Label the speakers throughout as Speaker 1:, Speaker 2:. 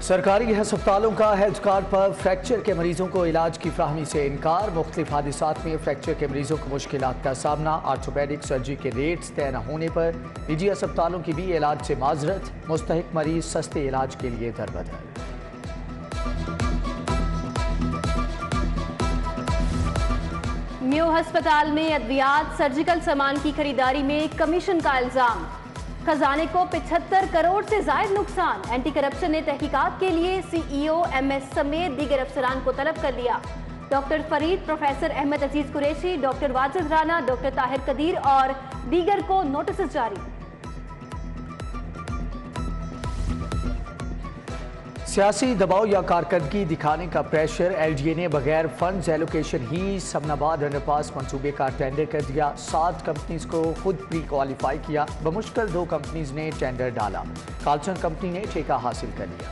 Speaker 1: सरकारी अस्पतालों का हेल्थ कार्ड पर फ्रैक्चर के मरीजों को इलाज की फ्राहमी से इनकार। मुख्तलिफ हादिसात में फ्रैक्चर के मरीजों को मुश्किलात का सामना। आर्थोपेडिक सर्जरी के रेट्स तय न होने पर निजी अस्पतालों की भी इलाज से माजरत। मुस्तहिक मरीज सस्ते इलाज के लिए दरबदर।
Speaker 2: न्यू अस्पताल में अद्वियात सर्जिकल सामान की खरीदारी में कमीशन का इल्जाम। खजाने को 75 करोड़ से जायद नुकसान। एंटी करप्शन ने तहकीकात के लिए CEO MS समेत दीगर अफसरान को तलब कर लिया। डॉक्टर फरीद, प्रोफेसर अहमद अजीज कुरैशी, डॉक्टर वाजिद राना, डॉक्टर ताहिर कदीर और दीगर को नोटिस जारी।
Speaker 1: सियासी दबाव या कारकर्दगी दिखाने का प्रेशर। LDA ने बगैर फंड्स एलोकेशन ही समनाबाद अंडरपास मंसूबे का टेंडर कर दिया। 7 कंपनीज को खुद प्री क्वालिफाई किया। बमुश्किल 2 कंपनीज ने टेंडर डाला। कार्लसन कंपनी ने ठेका हासिल कर लिया।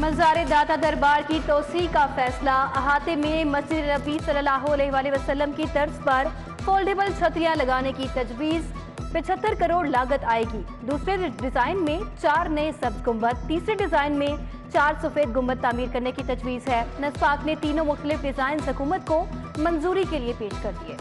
Speaker 2: मज़ार दाता दरबार की तोसी का फैसला। अहाते में मस्जिद नबी सल्लल्लाहु अलैहि वसल्लम की तर्ज पर फोल्डेबल छतरियां लगाने की तजवीज़। 75 करोड़ लागत आएगी। दूसरे डिजाइन में 4 नए सब्ज गुंबद, तीसरे डिजाइन में 4 सफेद गुंबद तामीर करने की तजवीज है। नस्पाक ने तीनों मुख्तलिफ डिजाइन हुकूमत को मंजूरी के लिए पेश कर दिए।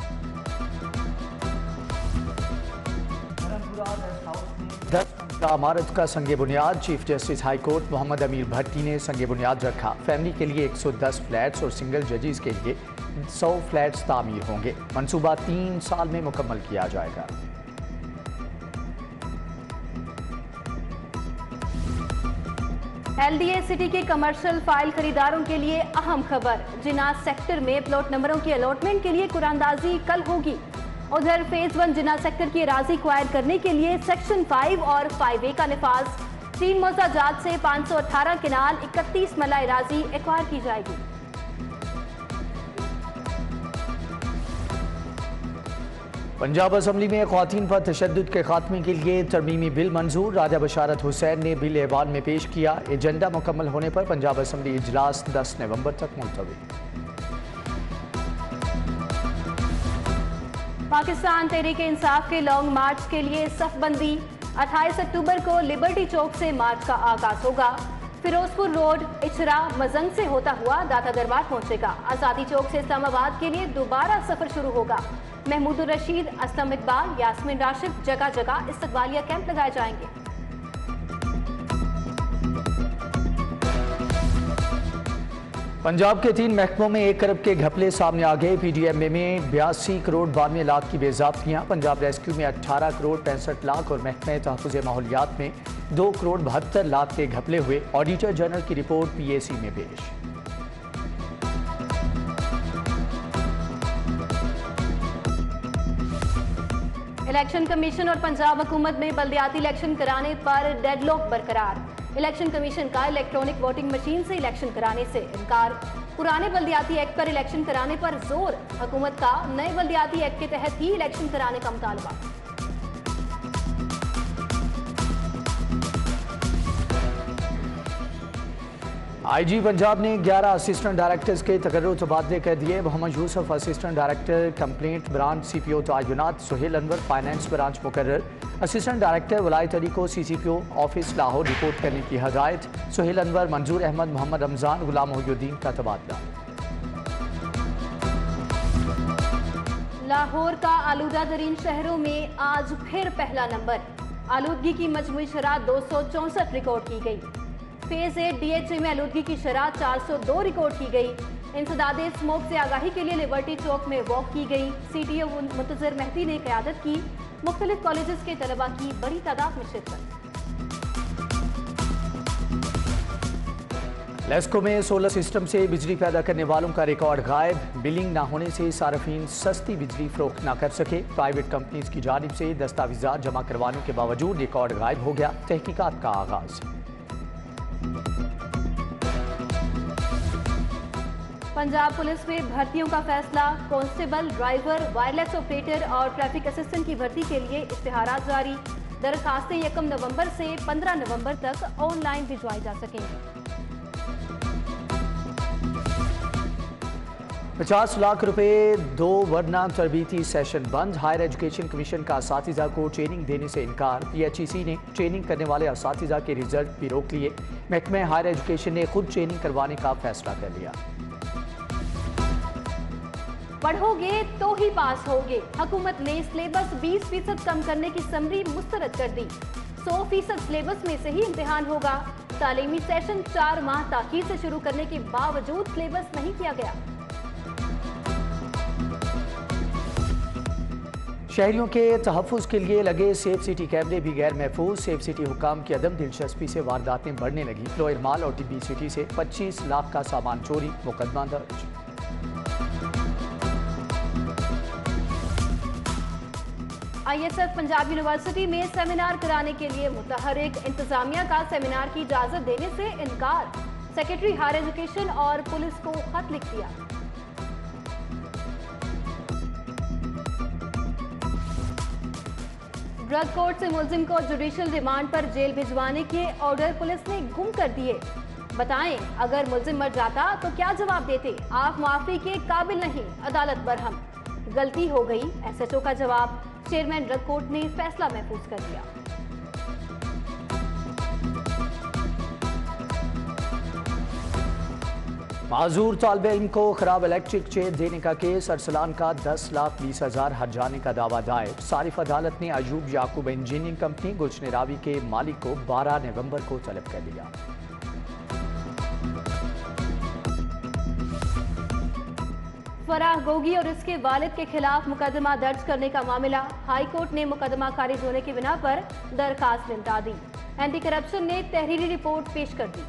Speaker 1: 10 इमारत का संगे बुनियाद। Chief justice high court Mohammad Amir Bhatti ने संगे बुनियाद रखा। फैमिली के लिए 110 फ्लैट्स और सिंगल जजेस के लिए 100 फ्लैट्स तामीर होंगे। मंसूबा 3 साल में मुकम्मल किया जाएगा।
Speaker 2: LDA सिटी के कमर्शियल फाइल खरीदारों के लिए अहम खबर। जिन्ना सेक्टर में प्लॉट नंबरों की अलॉटमेंट के लिए कुरानदाजी कल होगी। उधर फेज 1 जिन्ना सेक्टर की अराजी एक्वायर करने के लिए सेक्शन 5 और 5A का निफाज। 3 मौजाजात से 518 किनाल 31 मला अराजी एक्वायर की जाएगी।
Speaker 1: पंजाब असम्बली में ख्वातीन पर तशद्दुद के खात्मे के लिए तरमीमी बिल मंजूर। राजा बशारत हुसैन ने बिल ऐवान में पेश किया। एजेंडा मुकम्मल होने पर पंजाब असम्बली इजलास 10 नवंबर तक मुलतवी।
Speaker 2: पाकिस्तान तहरीक इंसाफ के लॉन्ग मार्च के लिए सफबंदी। 28 अक्टूबर को लिबर्टी चौक से मार्च का आगाज होगा। फिरोजपुर रोड, इचरा, मजंग से होता हुआ दाता दरबार पहुंचेगा। आजादी चौक से इस्लामाबाद के लिए दोबारा सफर शुरू होगा। महमूद रशीद, असलम इकबाल, यास्मीन राशिद, जगह जगह इस्तकबालिया कैंप लगाए जाएंगे।
Speaker 1: पंजाब के 3 महकमों में 1 अरब के घपले सामने आ गए। PDMA में 82 करोड़ 92 लाख की बेज़ाब्तियाँ। पंजाब रेस्क्यू में 18 करोड़ 65 लाख और महकमे तहफ़्फ़ुज़ माहौलियात में 2 करोड़ 72 लाख के घपले हुए। ऑडिटर जनरल की रिपोर्ट PAC में पेश।
Speaker 2: इलेक्शन कमीशन और पंजाब हुकूमत में बल्दियाती इलेक्शन कराने पर डेडलॉक बरकरार। इलेक्शन कमीशन का इलेक्ट्रॉनिक वोटिंग मशीन से इलेक्शन कराने से इनकार। पुराने बल्दियाती एक्ट पर इलेक्शन कराने पर जोर। हुकूमत का नए बल्दियाती एक्ट के तहत ही इलेक्शन कराने का मुतालबा।
Speaker 1: IG पंजाब ने 11 असिस्टेंट डायरेक्टर्स के तकर्रुर तबादले कर दिए। Mohammad Yousuf assistant director complaint branch CPO तयनात। सुहेल अनवर फाइनेंस ब्रांच मुकर्रर। असिस्टेंट डायरेक्टर वलायत अली को CCPO ऑफिस लाहौर रिपोर्ट करने की हदायत। सुहेल अनवर, मंजूर अहमद, मोहम्मद रमजान, गुलाम मोहिउद्दीन का तबादला।
Speaker 2: लाहौर का आलूदा तरीन शहरों में आज फिर पहला नंबर। आलूदगी की मजमूई शरह 264 रिकॉर्ड की गई। फेज 8 DHA में आलूदगी की शरह 402 रिकॉर्ड की गई। इंसदादे स्मोक से आगाही के लिए लिबर्टी चौक में वॉक की गई। CTO मुंतजर मेहदी ने क़यादत की। मुख्तलिफ कॉलेजेस के तलबा की बड़ी तादाद में शिरकत।
Speaker 1: लेस्को में सोलर सिस्टम से बिजली पैदा करने वालों का रिकॉर्ड गायब। बिलिंग न होने से सार्फिन सस्ती बिजली फरोख्त न कर सके। प्राइवेट कंपनीज की जानिब से दस्तावेजात जमा करवाने के बावजूद रिकॉर्ड गायब हो गया। तहकीकात का आगाज।
Speaker 2: पंजाब पुलिस में भर्तियों का फैसला। कांस्टेबल, ड्राइवर, वायरलेस ऑपरेटर और ट्रैफिक असिस्टेंट की भर्ती के लिए इश्तिहारात जारी। दरखास्तें 1 नवंबर से 15 नवंबर तक ऑनलाइन भिजवाई जा सकेंगी।
Speaker 1: 50 लाख रुपए दो वरना तरबीती सेशन बंद। हायर एजुकेशन कमीशन का असातिज़ा को ट्रेनिंग देने से इनकार। PHEC ने ट्रेनिंग करने वाले असातिज़ा के रिजल्ट भी रोक लिए। महकमे हायर एजुकेशन ने खुद ट्रेनिंग करवाने का फैसला कर लिया।
Speaker 2: पढ़ोगे तो ही पास होगे। हुकूमत ने सिलेबस 20% कम करने की समरी मुस्तरद कर दी। 100% सिलेबस में से ही इम्तिहान होगा। तालीमी सेशन 4 माह ताखीर से शुरू करने के बावजूद सिलेबस नहीं किया गया।
Speaker 1: शहरियों के तहफ़्फ़ुज़ के लिए लगे सेफ सिटी कैमरे भी गैर महफूज। सेफ सिटी हुकाम की अदम दिलचस्पी से वारदातें बढ़ने लगी। लोअर माल और टिब्बी सिटी से 25 लाख का सामान चोरी, मुकदमा दर्ज।
Speaker 2: ISF पंजाब यूनिवर्सिटी में सेमिनार कराने के लिए मुतहरिक। इंतजामिया का सेमिनार की इजाजत देने से इनकार। सेक्रेटरी हायर एजुकेशन और पुलिस को खत लिख दिया। ड्रग कोर्ट से मुलजिम को जुडिशियल रिमांड पर जेल भिजवाने के ऑर्डर पुलिस ने गुम कर दिए। बताएं, अगर मुलजिम मर जाता तो क्या जवाब देते? आप माफी के काबिल नहीं, अदालत बरहम। गलती हो गई, SHO का जवाब। चेयरमैन ड्रग कोर्ट ने फैसला महफूज कर दिया।
Speaker 1: माजूर तालिबे इल्म को खराब इलेक्ट्रिक चेयर देने का केस। अरसलान का 10,20,000 हर्जाने का दावा दायर। सारिफ अदालत ने अयूब याकूब इंजीनियरिंग कंपनी गुलशन रावी के मालिक को 12 नवंबर को तलब कर लिया।
Speaker 2: फराह गोगी और इसके वालिद के खिलाफ मुकदमा दर्ज करने का मामला। हाई कोर्ट ने मुकदमा खारिज होने की बिना पर दरखास्त निपटा दी। एंटी करप्शन ने तहरीरी रिपोर्ट पेश कर दी।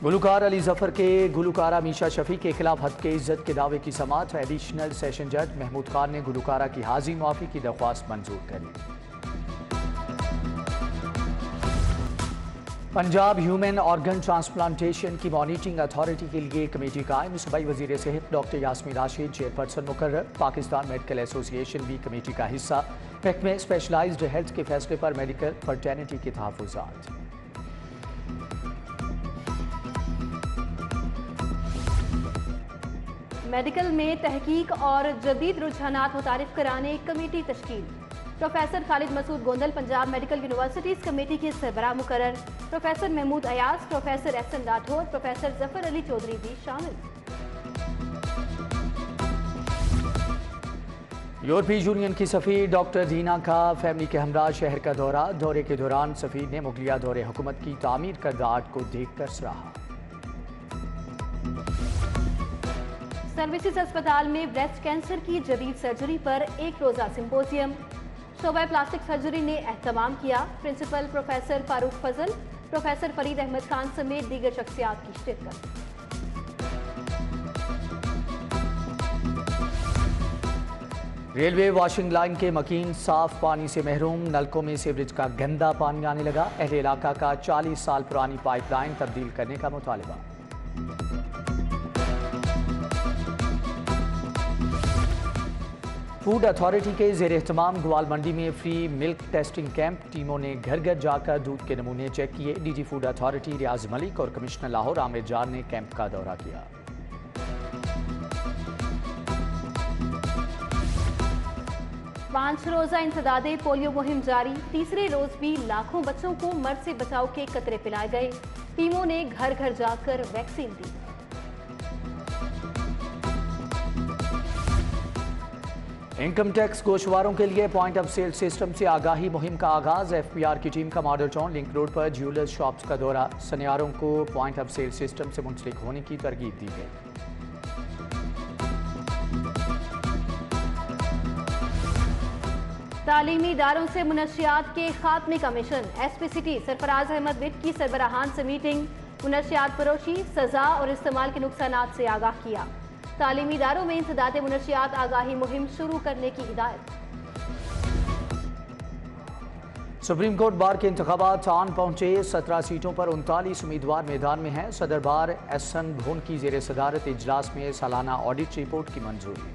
Speaker 1: गुलकार अली जफर के गुलकारा मीशा शफी के खिलाफ हद के इज्जत के दावे की समाअत। एडिशनल सेशन जज महमूद खान ने गुलकारा की हाजी मुआफी की दरख्वास्त मंजूर कर ली। पंजाब ह्यूमन ऑर्गन ट्रांसप्लांटेशन की मॉनिटरिंग अथॉरिटी के लिए कमेटी कायम। सूबाई वजीर सेहत डॉक्टर यास्मीन राशिद चेयरपर्सन मुकर्रर। पाकिस्तान मेडिकल एसोसिएशन भी कमेटी का हिस्सा। महकमे स्पेशलाइज्ड हेल्थ के फैसले पर मेडिकल फर्टर्निटी के तहफ़्फ़ुज़ात।
Speaker 2: मेडिकल में तहकीक और जदीद रुझानात मुतारिफ कराने कमेटी तश्कील। Professor Khalid Masood Gondal Punjab medical universities committee के सरबराह मुकर्रर। Professor Mehmood Ayaz, professor SN Rathore, professor Zafar Ali Chaudhry भी शामिल।
Speaker 1: यूरोपीय यूनियन की सफ़ीर डॉक्टर दीना का फैमिली के हमरा शहर का दौरा। दौरे के दौरान सफ़ीर ने मुगलिया दौरे हुकूमत की तामीर करदा आर्ट को देख कर सराहा।
Speaker 2: सर्विसेज अस्पताल में ब्रेस्ट कैंसर की जदीद सर्जरी पर एक रोज़ा सिंपोजियम। शोबा प्लास्टिक सर्जरी ने एहतमाम किया। प्रिंसिपल प्रोफेसर फारूक फजल, प्रोफेसर फरीद अहमद खान समेत दीगर शख्सियात की शिरकत।
Speaker 1: रेलवे वॉशिंग लाइन के मकीन साफ पानी से महरूम। नलकों में सीवरेज का गंदा पानी आने लगा। अहले इलाका का 40 साल पुरानी पाइपलाइन तब्दील करने का मुतालबा। फूड अथॉरिटी के ज़ेर एहतमाम ग्वाल मंडी में फ्री मिल्क टेस्टिंग कैंप। टीमों ने घर घर जाकर दूध के नमूने चेक किए। DG फूड अथॉरिटी रियाज मलिक और कमिश्नर लाहौर आमिर जान ने कैंप का दौरा किया।
Speaker 2: पांच रोजा इंसदादे पोलियो मुहिम जारी। तीसरे रोज भी लाखों बच्चों को मर्द से बचाव के कतरे पिलाए गए। टीमों ने घर घर जाकर वैक्सीन दी।
Speaker 1: इनकम टैक्स गोशवारों के लिए पॉइंट ऑफ सेल सिस्टम से आगाही मुहिम का आगाज। FPR की टीम का मॉडल टाउन लिंक रोड पर ज्वेलर्स शॉप्स का दौरा। सनियारों को पॉइंट ऑफ सेल सिस्टम से मुंसलिक होने की तरगीब दी गई।
Speaker 2: तालीमी इदारों से मुनशियात के खात्मे का मिशन। SP सिटी सरफराज अहमद विट की सरबराहान से मीटिंग। मुनशियात फरोशी, सजा और इस्तेमाल के नुकसानात से आगाह किया। तालीमी इदारों में इंसदादे मुनशियात आगाही मुहिम शुरू करने की हिदायत।
Speaker 1: सुप्रीम कोर्ट बार के इंतखाबात आन पहुंचे। 17 सीटों पर 39 उम्मीदवार मैदान में हैं। सदर बार SN भोन की जेर सदारत इजलास में सालाना ऑडिट रिपोर्ट की मंजूरी।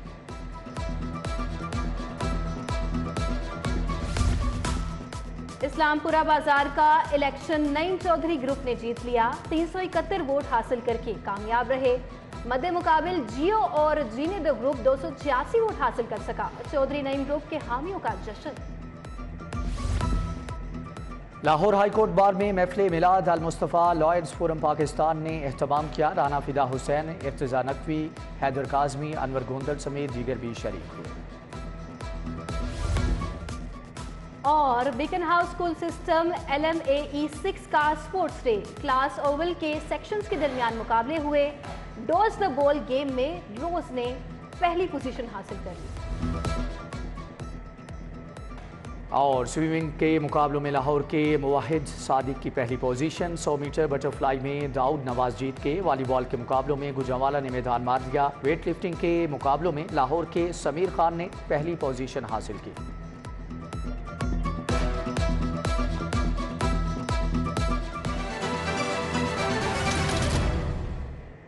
Speaker 2: इस्लामपुरा बाजार का इलेक्शन नईम चौधरी ग्रुप ने जीत लिया। 371 वोट हासिल करके कामयाब रहे। मद्दे मुकाबिल जियो और जीने दो ग्रुप 286 वोट हासिल कर सका। चौधरी नईम ग्रुप के हामियों का जश्न।
Speaker 1: लाहौर हाई कोर्ट बार में महफिल मिलाद अल मुस्तफ़ा लॉयर्स फोरम पाकिस्तान ने एहतमाम किया। राना फिदा हुसैन, इर्तिजा नकवी, हैदर काजमी, अनवर गोंदल समेत दीगर भी शरीक हुए।
Speaker 2: और beacon house school system LMAE 6 का स्पोर्ट्स डे क्लास ओवल के सेक्शंस के दरमियान मुकाबले हुए। डॉज द बॉल गेम में रोज ने पहली पोजीशन हासिल कर ली।
Speaker 1: और स्विमिंग के मुकाबलों में लाहौर के मुवाहिद सादिक की पहली पोजीशन। 100 मीटर बटरफ्लाई में दाऊद नवाज जीत के। वॉलीबॉल के मुकाबलों में गुजरांवाला ने मैदान मार दिया। वेट लिफ्टिंग के मुकाबलों में लाहौर के समीर खान ने पहली पोजीशन हासिल की।